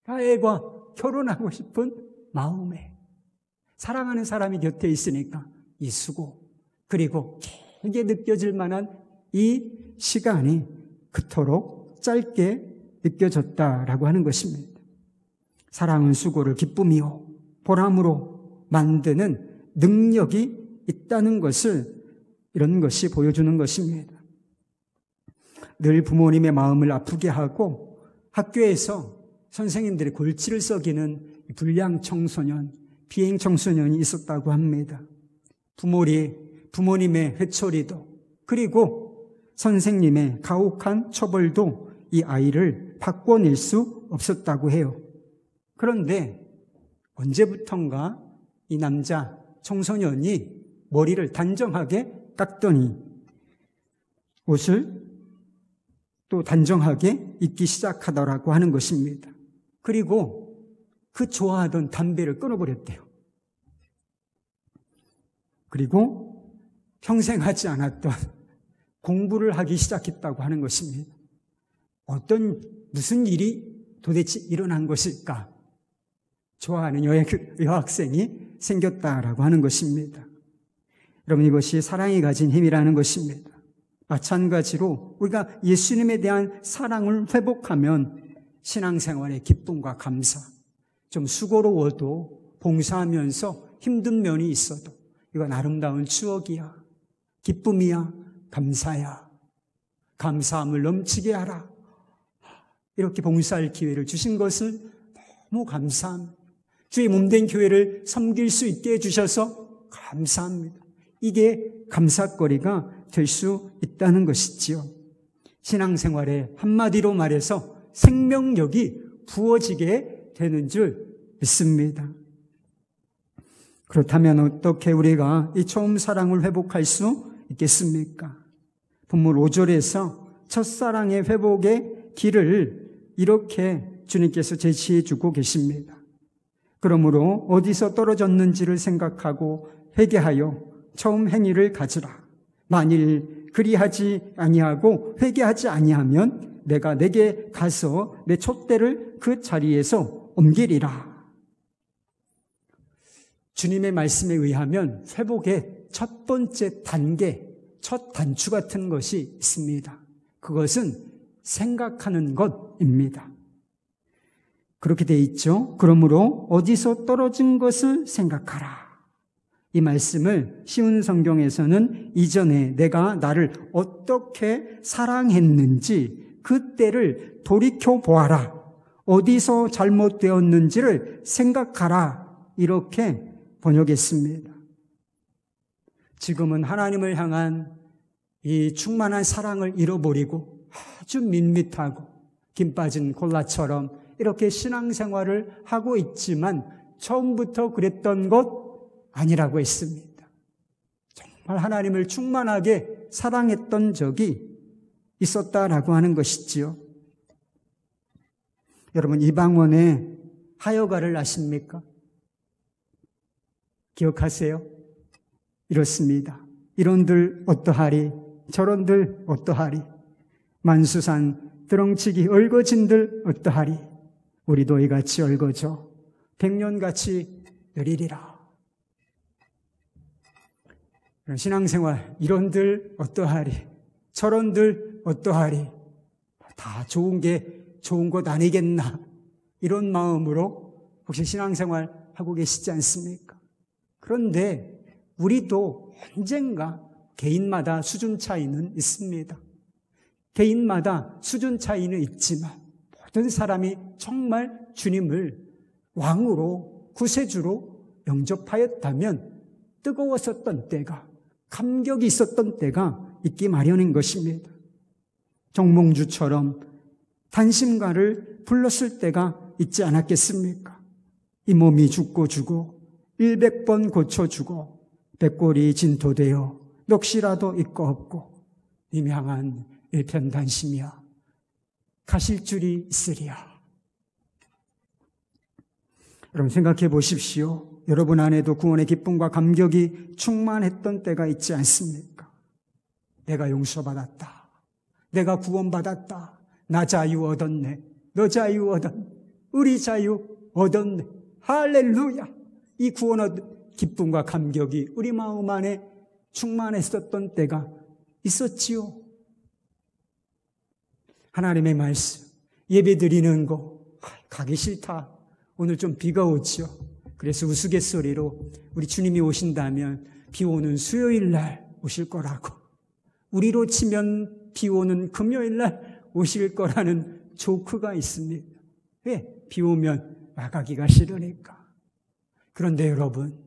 라헬과 결혼하고 싶은 마음에, 사랑하는 사람이 곁에 있으니까 이 수고, 그리고 길게 느껴질 만한 이 시간이 그토록 짧게 느껴졌다라고 하는 것입니다. 사랑은 수고를 기쁨이요 보람으로 만드는 능력이 있다는 것을, 이런 것이 보여주는 것입니다. 늘 부모님의 마음을 아프게 하고 학교에서 선생님들이 골치를 썩이는 불량 청소년, 비행 청소년이 있었다고 합니다. 부모님의 회초리도, 그리고 선생님의 가혹한 처벌도 이 아이를 바꿔낼 수 없었다고 해요. 그런데 언제부턴가 이 남자 청소년이 머리를 단정하게 깎더니 옷을 또 단정하게 입기 시작하더라고 하는 것입니다. 그리고 그 좋아하던 담배를 끊어버렸대요. 그리고 평생 하지 않았던 공부를 하기 시작했다고 하는 것입니다. 무슨 일이 도대체 일어난 것일까? 좋아하는 여학생이 생겼다라고 하는 것입니다. 여러분, 이것이 사랑이 가진 힘이라는 것입니다. 마찬가지로 우리가 예수님에 대한 사랑을 회복하면 신앙생활의 기쁨과 감사, 좀 수고로워도 봉사하면서 힘든 면이 있어도 이건 아름다운 추억이야, 기쁨이야, 감사야, 감사함을 넘치게 하라, 이렇게 봉사할 기회를 주신 것을 너무 감사합니다. 주의 몸된 교회를 섬길 수 있게 해주셔서 감사합니다. 이게 감사거리가 될 수 있다는 것이지요. 신앙생활에 한마디로 말해서 생명력이 부어지게 되는 줄 믿습니다. 그렇다면 어떻게 우리가 이 처음 사랑을 회복할 수 있겠습니까? 본문 5절에서 첫사랑의 회복의 길을 이렇게 주님께서 제시해 주고 계십니다. 그러므로 어디서 떨어졌는지를 생각하고 회개하여 처음 행위를 가지라. 만일 그리하지 아니하고 회개하지 아니하면 내가 내게 가서 내 촛대를 그 자리에서 옮기리라. 주님의 말씀에 의하면 회복의 첫 번째 단계, 첫 단추 같은 것이 있습니다. 그것은 생각하는 것입니다. 그렇게 돼 있죠. 그러므로 어디서 떨어진 것을 생각하라. 이 말씀을 쉬운 성경에서는 이전에 내가 나를 어떻게 사랑했는지 그때를 돌이켜보아라. 어디서 잘못되었는지를 생각하라. 이렇게 번역했습니다. 지금은 하나님을 향한 이 충만한 사랑을 잃어버리고 아주 밋밋하고 김 빠진 콜라처럼 이렇게 신앙생활을 하고 있지만 처음부터 그랬던 것 아니라고 했습니다. 정말 하나님을 충만하게 사랑했던 적이 있었다라고 하는 것이지요. 여러분, 이방원의 하여가를 아십니까? 기억하세요? 이렇습니다. 이런들 어떠하리, 저런들 어떠하리, 만수산 드렁치기 얽어진들 어떠하리, 우리도 이같이 얽어져 백년같이 느리리라. 신앙생활, 이런들 어떠하리, 저런들 어떠하리, 다 좋은 것 아니겠나, 이런 마음으로 혹시 신앙생활 하고 계시지 않습니까? 그런데 우리도 언젠가 개인마다 수준 차이는 있습니다. 개인마다 수준 차이는 있지만 모든 사람이 정말 주님을 왕으로, 구세주로 영접하였다면 뜨거웠었던 때가, 감격이 있었던 때가 있기 마련인 것입니다. 정몽주처럼 단심가를 불렀을 때가 있지 않았겠습니까? 이 몸이 죽고 주고 100번 고쳐주고 백골이 진토되어 녹시라도 있고 없고 임향한 일편단심이야 가실 줄이 있으리야. 여러분 생각해 보십시오. 여러분 안에도 구원의 기쁨과 감격이 충만했던 때가 있지 않습니까? 내가 용서받았다. 내가 구원받았다. 나 자유 얻었네. 너 자유 얻었네. 우리 자유 얻었네. 할렐루야. 이 구원의 기쁨과 감격이 우리 마음 안에 충만했었던 때가 있었지요. 하나님의 말씀, 예배 드리는 거 가기 싫다. 오늘 좀 비가 오죠. 그래서 우스갯소리로 우리 주님이 오신다면 비 오는 수요일 날 오실 거라고, 우리로 치면 비 오는 금요일 날 오실 거라는 조크가 있습니다. 왜? 비 오면 나가기가 싫으니까. 그런데 여러분,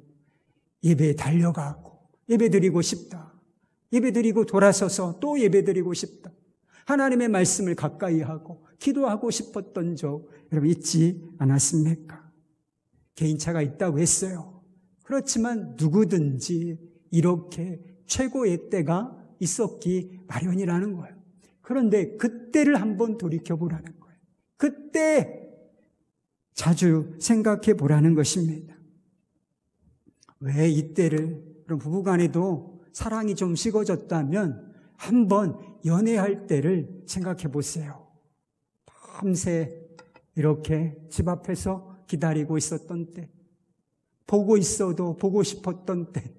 예배에 달려가고 예배 드리고 싶다. 예배 드리고 돌아서서 또 예배 드리고 싶다. 하나님의 말씀을 가까이 하고 기도하고 싶었던 적 여러분 있지 않았습니까? 개인차가 있다고 했어요. 그렇지만 누구든지 이렇게 최고의 때가 있었기 마련이라는 거예요. 그런데 그때를 한번 돌이켜보라는 거예요. 그때 자주 생각해 보라는 것입니다. 왜 이때를, 그럼 부부간에도 사랑이 좀 식어졌다면 한번 연애할 때를 생각해 보세요. 밤새 이렇게 집 앞에서 기다리고 있었던 때, 보고 있어도 보고 싶었던 때,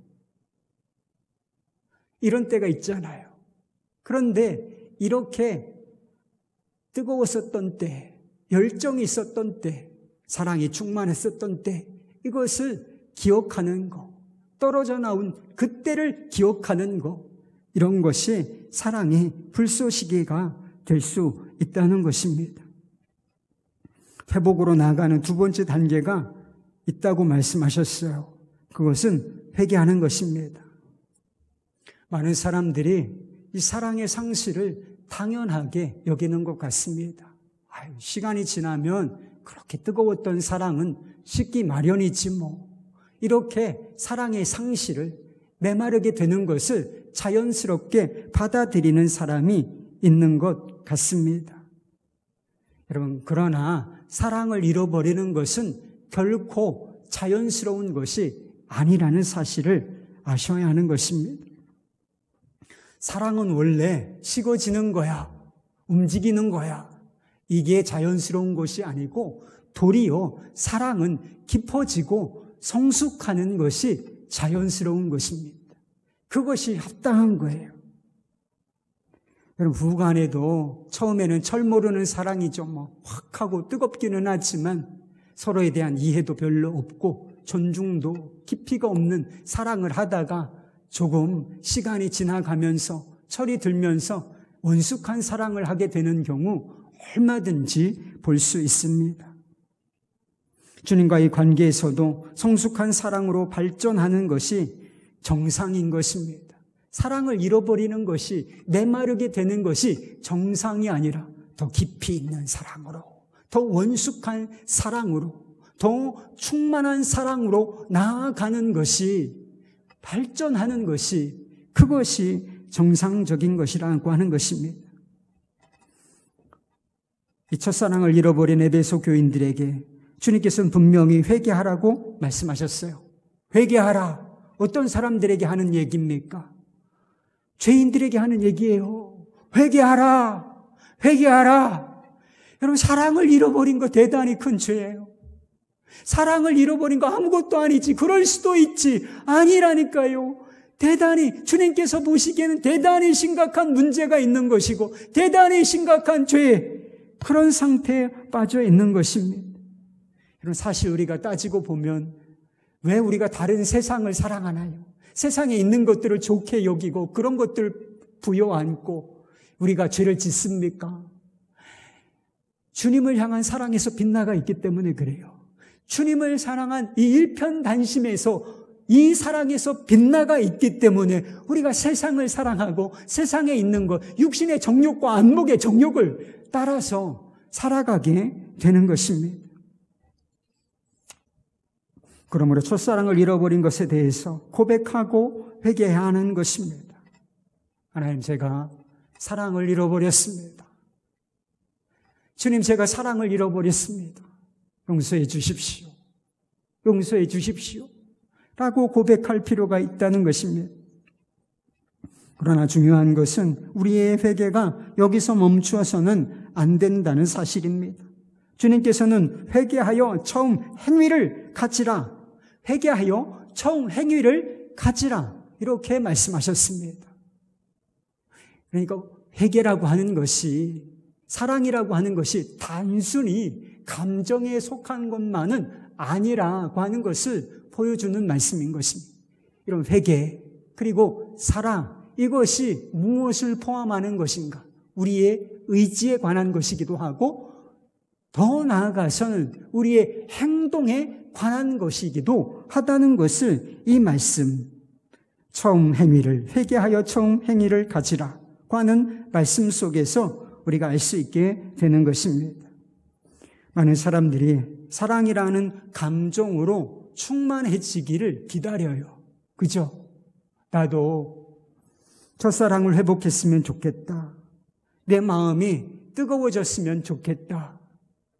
이런 때가 있잖아요. 그런데 이렇게 뜨거웠었던 때, 열정이 있었던 때, 사랑이 충만했었던 때, 이것을 기억하는 거, 떨어져 나온 그때를 기억하는 거, 이런 것이 사랑의 불쏘시개가 될 수 있다는 것입니다. 회복으로 나아가는 두 번째 단계가 있다고 말씀하셨어요. 그것은 회개하는 것입니다. 많은 사람들이 이 사랑의 상실을 당연하게 여기는 것 같습니다. 시간이 지나면 그렇게 뜨거웠던 사랑은 식기 마련이지 뭐. 이렇게 사랑의 상실을, 메마르게 되는 것을 자연스럽게 받아들이는 사람이 있는 것 같습니다. 여러분, 그러나 사랑을 잃어버리는 것은 결코 자연스러운 것이 아니라는 사실을 아셔야 하는 것입니다. 사랑은 원래 식어지는 거야, 움직이는 거야. 이게 자연스러운 것이 아니고 도리어 사랑은 깊어지고 성숙하는 것이 자연스러운 것입니다. 그것이 합당한 거예요. 여러분, 부부간에도 처음에는 철 모르는 사랑이죠. 뭐 확 하고 뜨겁기는 하지만 서로에 대한 이해도 별로 없고 존중도 깊이가 없는 사랑을 하다가 조금 시간이 지나가면서 철이 들면서 원숙한 사랑을 하게 되는 경우 얼마든지 볼 수 있습니다. 주님과의 관계에서도 성숙한 사랑으로 발전하는 것이 정상인 것입니다. 사랑을 잃어버리는 것이, 메마르게 되는 것이 정상이 아니라 더 깊이 있는 사랑으로, 더 원숙한 사랑으로, 더 충만한 사랑으로 나아가는 것이, 발전하는 것이, 그것이 정상적인 것이라고 하는 것입니다. 이 첫사랑을 잃어버린 에베소 교인들에게 주님께서는 분명히 회개하라고 말씀하셨어요. 회개하라. 어떤 사람들에게 하는 얘기입니까? 죄인들에게 하는 얘기예요. 회개하라. 회개하라. 여러분, 사랑을 잃어버린 거 대단히 큰 죄예요. 사랑을 잃어버린 거 아무것도 아니지. 그럴 수도 있지. 아니라니까요. 대단히, 주님께서 보시기에는 대단히 심각한 문제가 있는 것이고 대단히 심각한 죄, 그런 상태에 빠져 있는 것입니다. 여러분, 사실 우리가 따지고 보면 왜 우리가 다른 세상을 사랑하나요? 세상에 있는 것들을 좋게 여기고 그런 것들을 부여안고 우리가 죄를 짓습니까? 주님을 향한 사랑에서 빛나가 있기 때문에 그래요. 주님을 사랑한 이 일편단심에서, 이 사랑에서 빛나가 있기 때문에 우리가 세상을 사랑하고 세상에 있는 것, 육신의 정욕과 안목의 정욕을 따라서 살아가게 되는 것입니다. 그러므로 첫사랑을 잃어버린 것에 대해서 고백하고 회개해야 하는 것입니다. 하나님, 제가 사랑을 잃어버렸습니다. 주님, 제가 사랑을 잃어버렸습니다. 용서해 주십시오. 용서해 주십시오. 라고 고백할 필요가 있다는 것입니다. 그러나 중요한 것은 우리의 회개가 여기서 멈추어서는 안 된다는 사실입니다. 주님께서는 회개하여 처음 행위를 가지라. 회개하여 처음 행위를 가지라. 이렇게 말씀하셨습니다. 그러니까 회개라고 하는 것이, 사랑이라고 하는 것이 단순히 감정에 속한 것만은 아니라고 하는 것을 보여주는 말씀인 것입니다. 이런 회개, 그리고 사랑, 이것이 무엇을 포함하는 것인가? 우리의 의지에 관한 것이기도 하고, 더 나아가서는 우리의 행동에 관한 것이기도 하다는 것을 이 말씀, 처음 행위를, 회개하여 처음 행위를 가지라 하는 말씀 속에서 우리가 알 수 있게 되는 것입니다. 많은 사람들이 사랑이라는 감정으로 충만해지기를 기다려요. 그죠? 나도 첫사랑을 회복했으면 좋겠다. 내 마음이 뜨거워졌으면 좋겠다.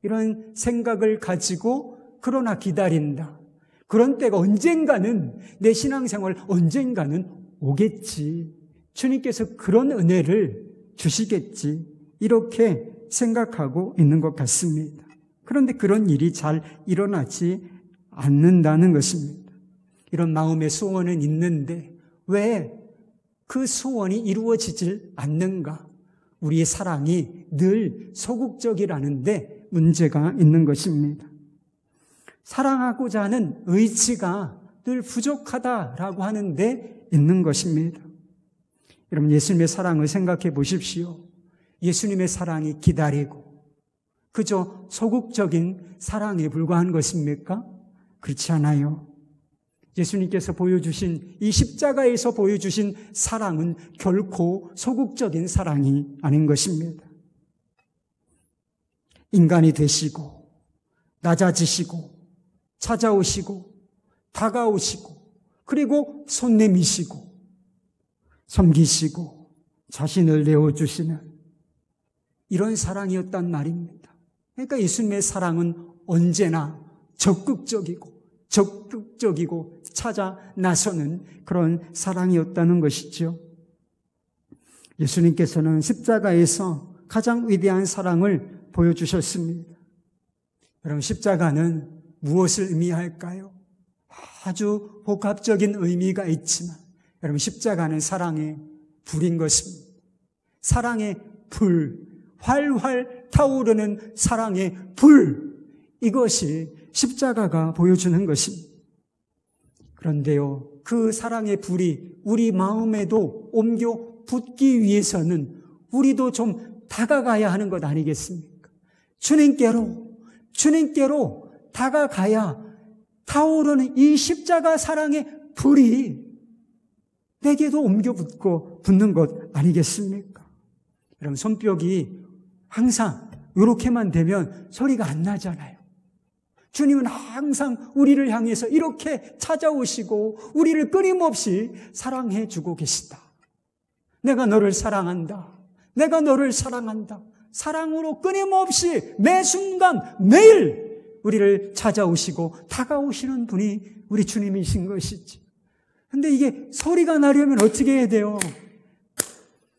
이런 생각을 가지고 그러나 기다린다. 그런 때가 언젠가는, 내 신앙생활 언젠가는 오겠지. 주님께서 그런 은혜를 주시겠지. 이렇게 생각하고 있는 것 같습니다. 그런데 그런 일이 잘 일어나지 않는다는 것입니다. 이런 마음의 소원은 있는데 왜 그 소원이 이루어지질 않는가? 우리의 사랑이 늘 소극적이라는데 문제가 있는 것입니다. 사랑하고자 하는 의지가 늘 부족하다라고 하는데 있는 것입니다. 여러분, 예수님의 사랑을 생각해 보십시오. 예수님의 사랑이 기다리고 그저 소극적인 사랑에 불과한 것입니까? 그렇지 않아요. 예수님께서 보여주신, 이 십자가에서 보여주신 사랑은 결코 소극적인 사랑이 아닌 것입니다. 인간이 되시고 낮아지시고 찾아오시고 다가오시고 그리고 손 내미시고 섬기시고 자신을 내어주시는 이런 사랑이었단 말입니다. 그러니까 예수님의 사랑은 언제나 적극적이고 찾아 나서는 그런 사랑이었다는 것이죠. 예수님께서는 십자가에서 가장 위대한 사랑을 보여주셨습니다. 여러분, 십자가는 무엇을 의미할까요? 아주 복합적인 의미가 있지만 여러분, 십자가는 사랑의 불인 것입니다. 사랑의 불, 활활 타오르는 사랑의 불, 이것이 십자가가 보여주는 것입니다. 그런데요, 그 사랑의 불이 우리 마음에도 옮겨 붙기 위해서는 우리도 좀 다가가야 하는 것 아니겠습니까? 주님께로 다가가야 타오르는 이 십자가 사랑의 불이 내게도 옮겨 붙는 것 아니겠습니까? 여러분, 손뼉이 항상 이렇게만 되면 소리가 안 나잖아요. 주님은 항상 우리를 향해서 이렇게 찾아오시고 우리를 끊임없이 사랑해 주고 계시다. 내가 너를 사랑한다. 내가 너를 사랑한다. 사랑으로 끊임없이 매 순간 매일 우리를 찾아오시고 다가오시는 분이 우리 주님이신 것이지. 근데 이게 소리가 나려면 어떻게 해야 돼요?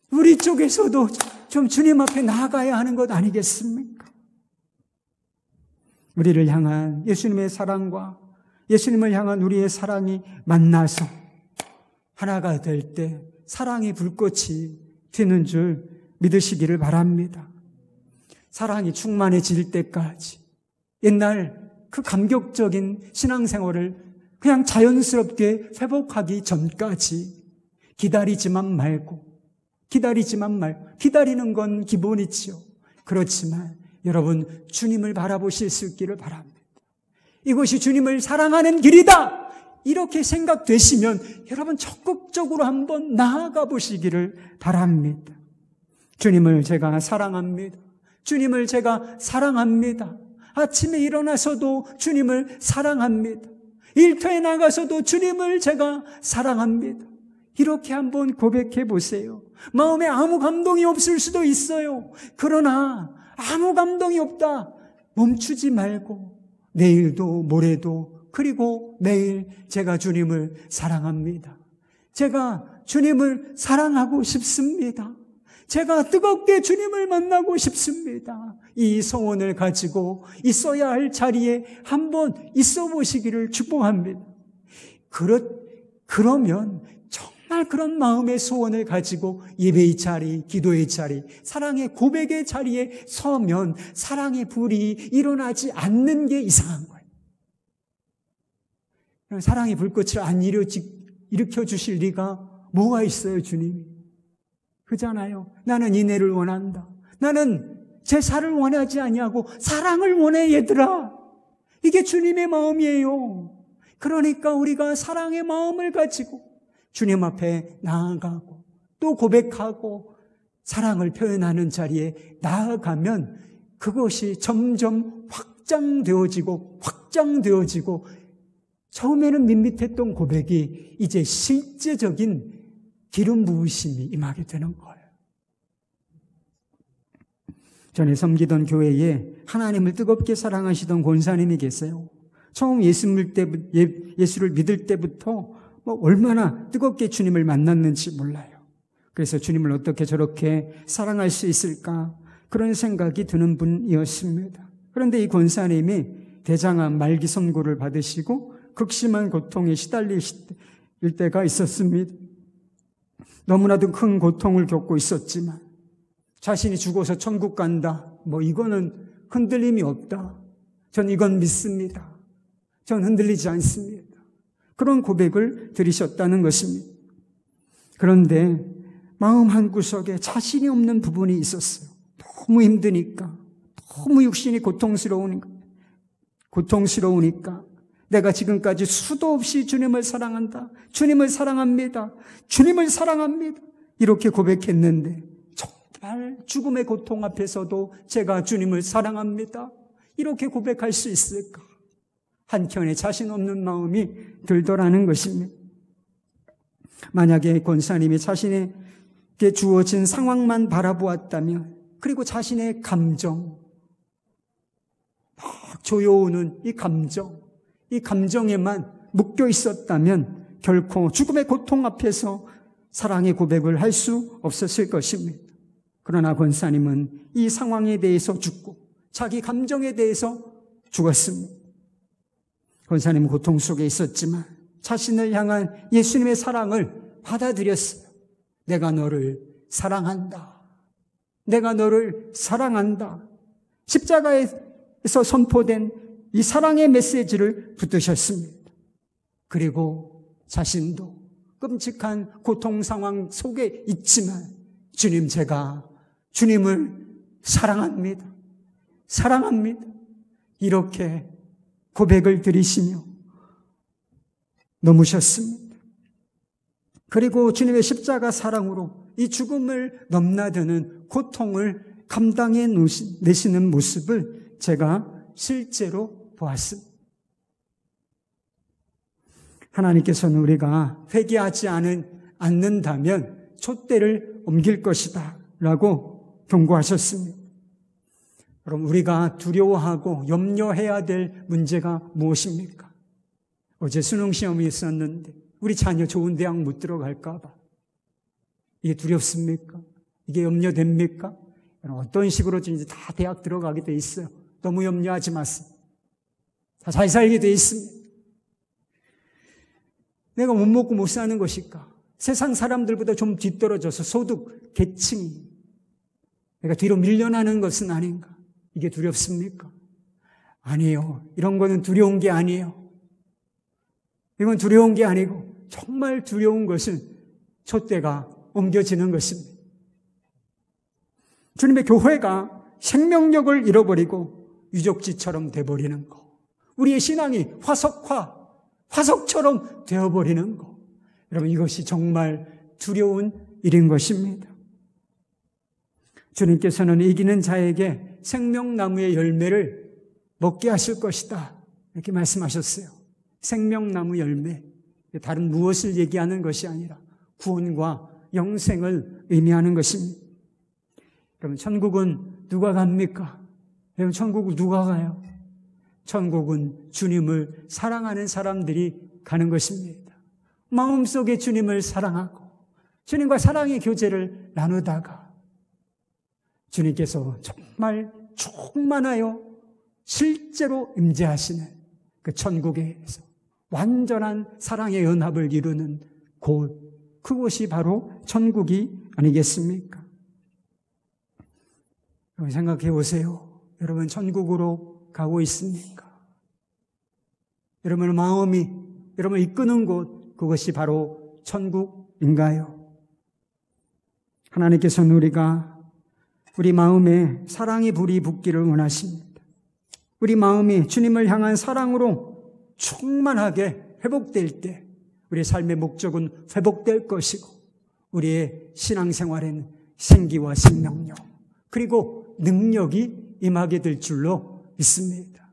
우리 쪽에서도 좀 주님 앞에 나아가야 하는 것 아니겠습니까? 우리를 향한 예수님의 사랑과 예수님을 향한 우리의 사랑이 만나서 하나가 될 때 사랑의 불꽃이 튀는 줄 믿으시기를 바랍니다. 사랑이 충만해질 때까지 옛날 그 감격적인 신앙생활을 그냥 자연스럽게 회복하기 전까지 기다리지만 말고 기다리는 건 기본이지요. 그렇지만 여러분, 주님을 바라보실 수 있기를 바랍니다. 이것이 주님을 사랑하는 길이다! 이렇게 생각되시면 여러분 적극적으로 한번 나아가 보시기를 바랍니다. 주님을 제가 사랑합니다. 주님을 제가 사랑합니다. 아침에 일어나서도 주님을 사랑합니다. 일터에 나가서도 주님을 제가 사랑합니다. 이렇게 한번 고백해 보세요. 마음에 아무 감동이 없을 수도 있어요. 그러나 아무 감동이 없다. 멈추지 말고 내일도 모레도 그리고 매일 제가 주님을 사랑합니다. 제가 주님을 사랑하고 싶습니다. 제가 뜨겁게 주님을 만나고 싶습니다. 이 소원을 가지고 있어야 할 자리에 한번 있어 보시기를 축복합니다. 그러면 정말 그런 마음의 소원을 가지고 예배의 자리, 기도의 자리, 사랑의 고백의 자리에 서면 사랑의 불이 일어나지 않는 게 이상한 거예요. 사랑의 불꽃을 안 일으켜 주실 리가 뭐가 있어요, 주님이? 그잖아요. 나는 인애를 원한다. 나는 제사를 원하지 아니하고 사랑을 원해, 얘들아. 이게 주님의 마음이에요. 그러니까 우리가 사랑의 마음을 가지고 주님 앞에 나아가고 또 고백하고 사랑을 표현하는 자리에 나아가면 그것이 점점 확장되어지고 처음에는 밋밋했던 고백이 이제 실제적인 기름 부으심이 임하게 되는 거예요. 전에 섬기던 교회에 하나님을 뜨겁게 사랑하시던 권사님이 계세요. 처음 예수를 믿을 때부터 얼마나 뜨겁게 주님을 만났는지 몰라요. 그래서 주님을 어떻게 저렇게 사랑할 수 있을까? 그런 생각이 드는 분이었습니다. 그런데 이 권사님이 대장암 말기 선고를 받으시고 극심한 고통에 시달릴 때가 있었습니다. 너무나도 큰 고통을 겪고 있었지만 자신이 죽어서 천국 간다. 이거는 흔들림이 없다. 전 이건 믿습니다. 전 흔들리지 않습니다. 그런 고백을 들으셨다는 것입니다. 그런데 마음 한구석에 자신이 없는 부분이 있었어요. 너무 힘드니까, 너무 육신이 고통스러우니까 내가 지금까지 수도 없이 주님을 사랑한다. 주님을 사랑합니다. 주님을 사랑합니다. 이렇게 고백했는데 정말 죽음의 고통 앞에서도 제가 주님을 사랑합니다. 이렇게 고백할 수 있을까? 한켠에 자신 없는 마음이 들더라는 것입니다. 만약에 권사님이 자신에게 주어진 상황만 바라보았다면, 그리고 자신의 감정, 막 조여오는 이 감정에만 묶여 있었다면 결코 죽음의 고통 앞에서 사랑의 고백을 할 수 없었을 것입니다. 그러나 권사님은 이 상황에 대해서 죽고 자기 감정에 대해서 죽었습니다. 권사님은 고통 속에 있었지만 자신을 향한 예수님의 사랑을 받아들였어요. 내가 너를 사랑한다. 내가 너를 사랑한다. 십자가에서 선포된 이 사랑의 메시지를 붙드셨습니다. 그리고 자신도 끔찍한 고통 상황 속에 있지만 주님, 제가 주님을 사랑합니다. 사랑합니다. 이렇게 고백을 드리시며 넘으셨습니다. 그리고 주님의 십자가 사랑으로 이 죽음을 넘나드는 고통을 감당해 내시는 모습을 제가 실제로 보았습니다. 하나님께서는 우리가 회개하지 않는다면 촛대를 옮길 것이다 라고 경고하셨습니다. 그럼 우리가 두려워하고 염려해야 될 문제가 무엇입니까? 어제 수능시험이 있었는데 우리 자녀 좋은 대학 못 들어갈까 봐. 이게 두렵습니까? 이게 염려됩니까? 어떤 식으로든지 다 대학 들어가게 돼 있어요. 너무 염려하지 마세요. 다 잘 살게 돼 있습니다. 내가 못 먹고 못 사는 것일까? 세상 사람들보다 좀 뒤떨어져서 소득, 계층이 내가 뒤로 밀려나는 것은 아닌가? 이게 두렵습니까? 아니에요. 이런 거는 두려운 게 아니에요. 이건 두려운 게 아니고 정말 두려운 것은 촛대가 옮겨지는 것입니다. 주님의 교회가 생명력을 잃어버리고 유적지처럼 돼버리는 것. 우리의 신앙이 화석처럼 되어버리는 것. 여러분, 이것이 정말 두려운 일인 것입니다. 주님께서는 이기는 자에게 생명나무의 열매를 먹게 하실 것이다, 이렇게 말씀하셨어요. 생명나무 열매, 다른 무엇을 얘기하는 것이 아니라 구원과 영생을 의미하는 것입니다. 여러분, 천국은 누가 갑니까? 여러분, 천국을 누가 가요? 천국은 주님을 사랑하는 사람들이 가는 것입니다. 마음속에 주님을 사랑하고 주님과 사랑의 교제를 나누다가 주님께서 정말 충만하여 실제로 임재하시는 그 천국에서 완전한 사랑의 연합을 이루는 곳, 그곳이 바로 천국이 아니겠습니까? 여러분, 생각해 보세요. 여러분, 천국으로 가고 있습니까? 여러분의 마음이 여러분을 이끄는 곳, 그것이 바로 천국인가요? 하나님께서는 우리 마음에 사랑의 불이 붙기를 원하십니다. 우리 마음이 주님을 향한 사랑으로 충만하게 회복될 때 우리의 삶의 목적은 회복될 것이고 우리의 신앙생활에는 생기와 생명력 그리고 능력이 임하게 될 줄로 믿습니다.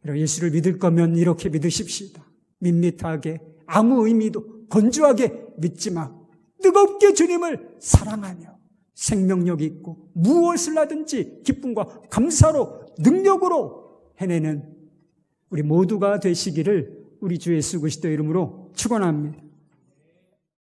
여러분, 예수를 믿을 거면 이렇게 믿으십시다. 밋밋하게 아무 의미도 건조하게 믿지만 뜨겁게 주님을 사랑하며 생명력 있고 무엇을 하든지 기쁨과 감사로 능력으로 해내는 우리 모두가 되시기를 우리 주 예수 그리스도의 이름으로 축원합니다.